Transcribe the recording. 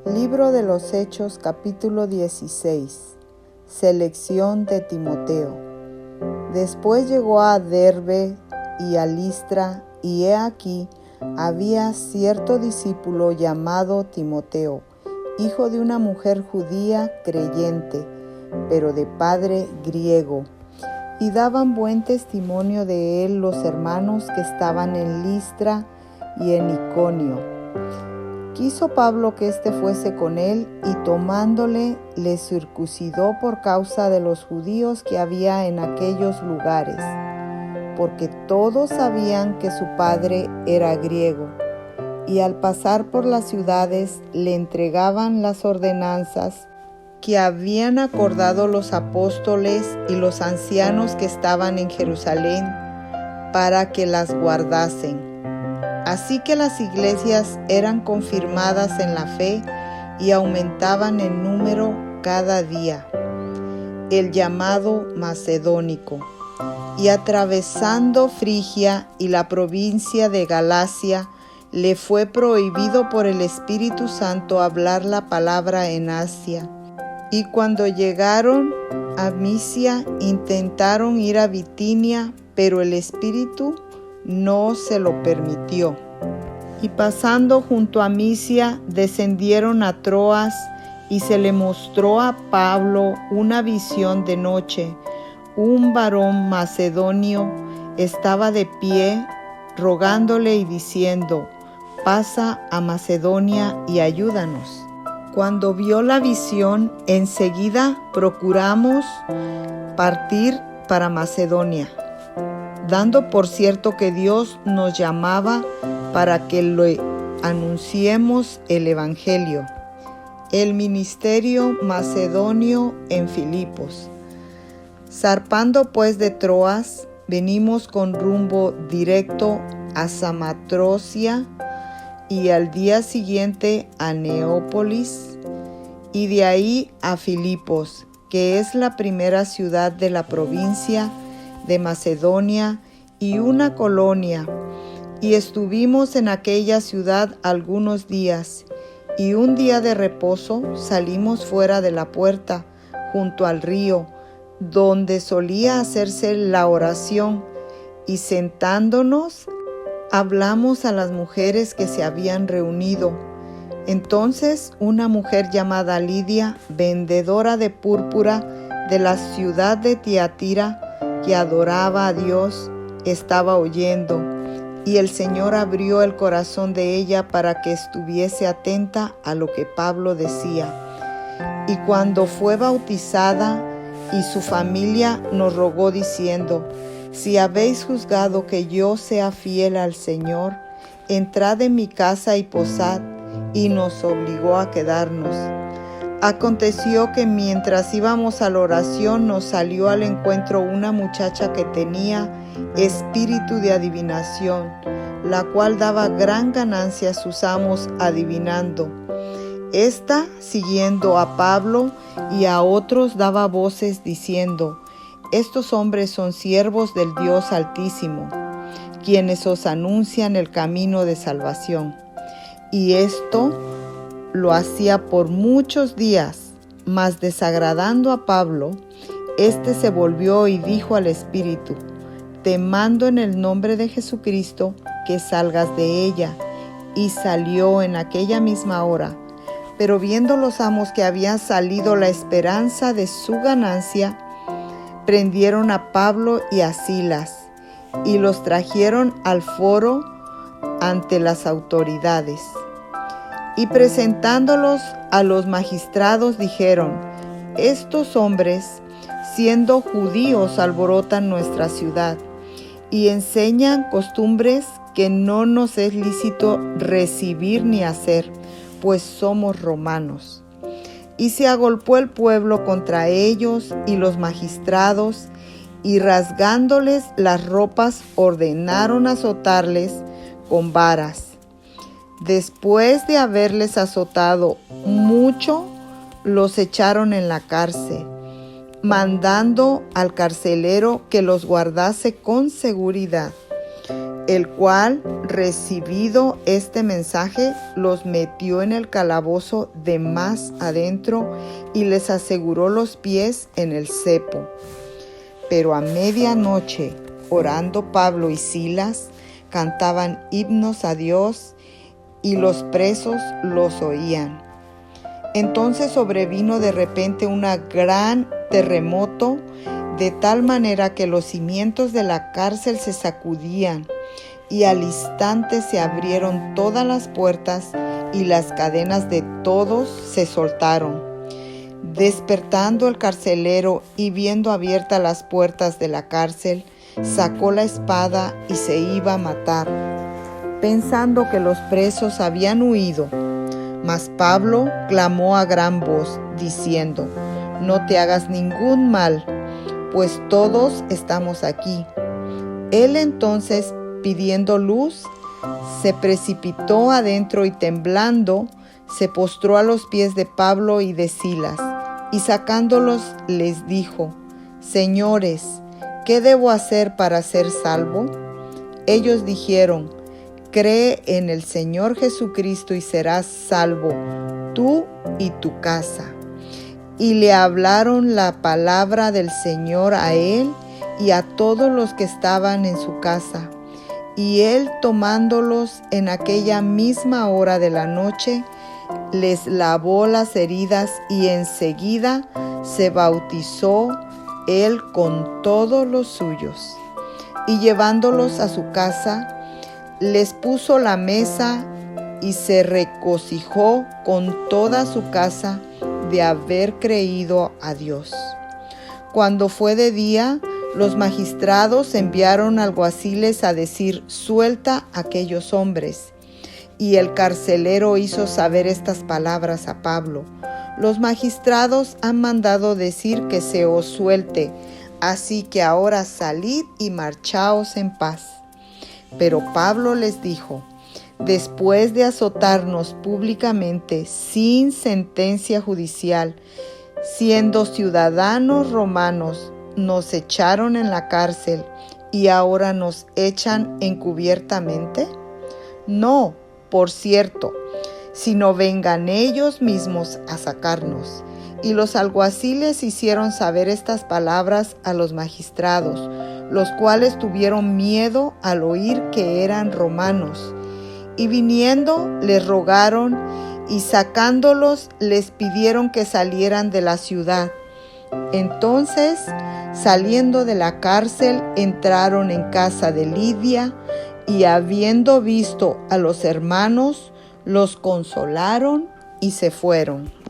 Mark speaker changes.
Speaker 1: Libro de los Hechos, capítulo 16. Selección de Timoteo. Después llegó a Derbe y a Listra, y he aquí, había cierto discípulo llamado Timoteo, hijo de una mujer judía creyente, pero de padre griego. Y daban buen testimonio de él los hermanos que estaban en Listra y en Iconio. Quiso Pablo que éste fuese con él, y tomándole, le circuncidó por causa de los judíos que había en aquellos lugares, porque todos sabían que su padre era griego. Y al pasar por las ciudades le entregaban las ordenanzas que habían acordado los apóstoles y los ancianos que estaban en Jerusalén, para que las guardasen. Así que las iglesias eran confirmadas en la fe y aumentaban en número cada día. El llamado macedónico. Y atravesando Frigia y la provincia de Galacia, le fue prohibido por el Espíritu Santo hablar la palabra en Asia. Y cuando llegaron a Misia, intentaron ir a Bitinia, pero el Espíritu no se lo permitió. Y pasando junto a Misia, descendieron a Troas, y se le mostró a Pablo una visión de noche. Un varón macedonio estaba de pie, rogándole y diciendo: «Pasa a Macedonia y ayúdanos». Cuando vio la visión, enseguida procuramos partir para Macedonia, dando por cierto que Dios nos llamaba para que le anunciemos el Evangelio. El ministerio macedonio en Filipos. Zarpando pues de Troas, venimos con rumbo directo a Samatrocia, y al día siguiente a Neópolis, y de ahí a Filipos, que es la primera ciudad de la provincia de Macedonia y una colonia. Y estuvimos en aquella ciudad algunos días, y un día de reposo salimos fuera de la puerta, junto al río, donde solía hacerse la oración, y sentándonos, hablamos a las mujeres que se habían reunido. Entonces una mujer llamada Lidia, vendedora de púrpura de la ciudad de Tiatira, que adoraba a Dios, estaba oyendo, y el Señor abrió el corazón de ella para que estuviese atenta a lo que Pablo decía. Y cuando fue bautizada y su familia, nos rogó diciendo: «Si habéis juzgado que yo sea fiel al Señor, entrad en mi casa y posad», y nos obligó a quedarnos. Aconteció que mientras íbamos a la oración, nos salió al encuentro una muchacha que tenía espíritu de adivinación, la cual daba gran ganancia a sus amos adivinando. Esta, siguiendo a Pablo y a otros, daba voces diciendo: «Estos hombres son siervos del Dios Altísimo, quienes os anuncian el camino de salvación». Y esto lo hacía por muchos días, mas desagradando a Pablo, éste se volvió y dijo al Espíritu: «Te mando en el nombre de Jesucristo que salgas de ella». Y salió en aquella misma hora. Pero viendo los amos que había salido la esperanza de su ganancia, prendieron a Pablo y a Silas, y los trajeron al foro ante las autoridades. Y presentándolos a los magistrados, dijeron: «Estos hombres, siendo judíos, alborotan nuestra ciudad, y enseñan costumbres que no nos es lícito recibir ni hacer, pues somos romanos». Y se agolpó el pueblo contra ellos y los magistrados, y rasgándoles las ropas ordenaron azotarles con varas. Después de haberles azotado mucho, los echaron en la cárcel, mandando al carcelero que los guardase con seguridad. el cual, recibido este mensaje, los metió en el calabozo de más adentro y les aseguró los pies en el cepo. Pero a medianoche, orando Pablo y Silas, cantaban himnos a Dios y los presos los oían. Entonces sobrevino de repente un gran terremoto, de tal manera que los cimientos de la cárcel se sacudían, y al instante se abrieron todas las puertas y las cadenas de todos se soltaron. Despertando el carcelero y viendo abiertas las puertas de la cárcel, sacó la espada y se iba a matar, pensando que los presos habían huido. Mas Pablo clamó a gran voz, diciendo: «No te hagas ningún mal, pues todos estamos aquí». Él entonces, pidiendo luz, se precipitó adentro y temblando, se postró a los pies de Pablo y de Silas, y sacándolos les dijo: «Señores, ¿qué debo hacer para ser salvo?». Ellos dijeron: «Cree en el Señor Jesucristo y serás salvo, tú y tu casa». Y le hablaron la palabra del Señor a él y a todos los que estaban en su casa. Y él, tomándolos en aquella misma hora de la noche, les lavó las heridas y enseguida se bautizó él con todos los suyos. Y llevándolos a su casa, les puso la mesa y se regocijó con toda su casa de haber creído a Dios. Cuando fue de día, los magistrados enviaron alguaciles a decir: «Suelta a aquellos hombres». Y el carcelero hizo saber estas palabras a Pablo: «Los magistrados han mandado decir que se os suelte, así que ahora salid y marchaos en paz». Pero Pablo les dijo: «Después de azotarnos públicamente sin sentencia judicial, siendo ciudadanos romanos, nos echaron en la cárcel y ahora nos echan encubiertamente. No, por cierto, sino vengan ellos mismos a sacarnos». Y los alguaciles hicieron saber estas palabras a los magistrados, los cuales tuvieron miedo al oír que eran romanos. Y viniendo les rogaron, y sacándolos les pidieron que salieran de la ciudad. Entonces, saliendo de la cárcel, entraron en casa de Lidia, y habiendo visto a los hermanos, los consolaron y se fueron.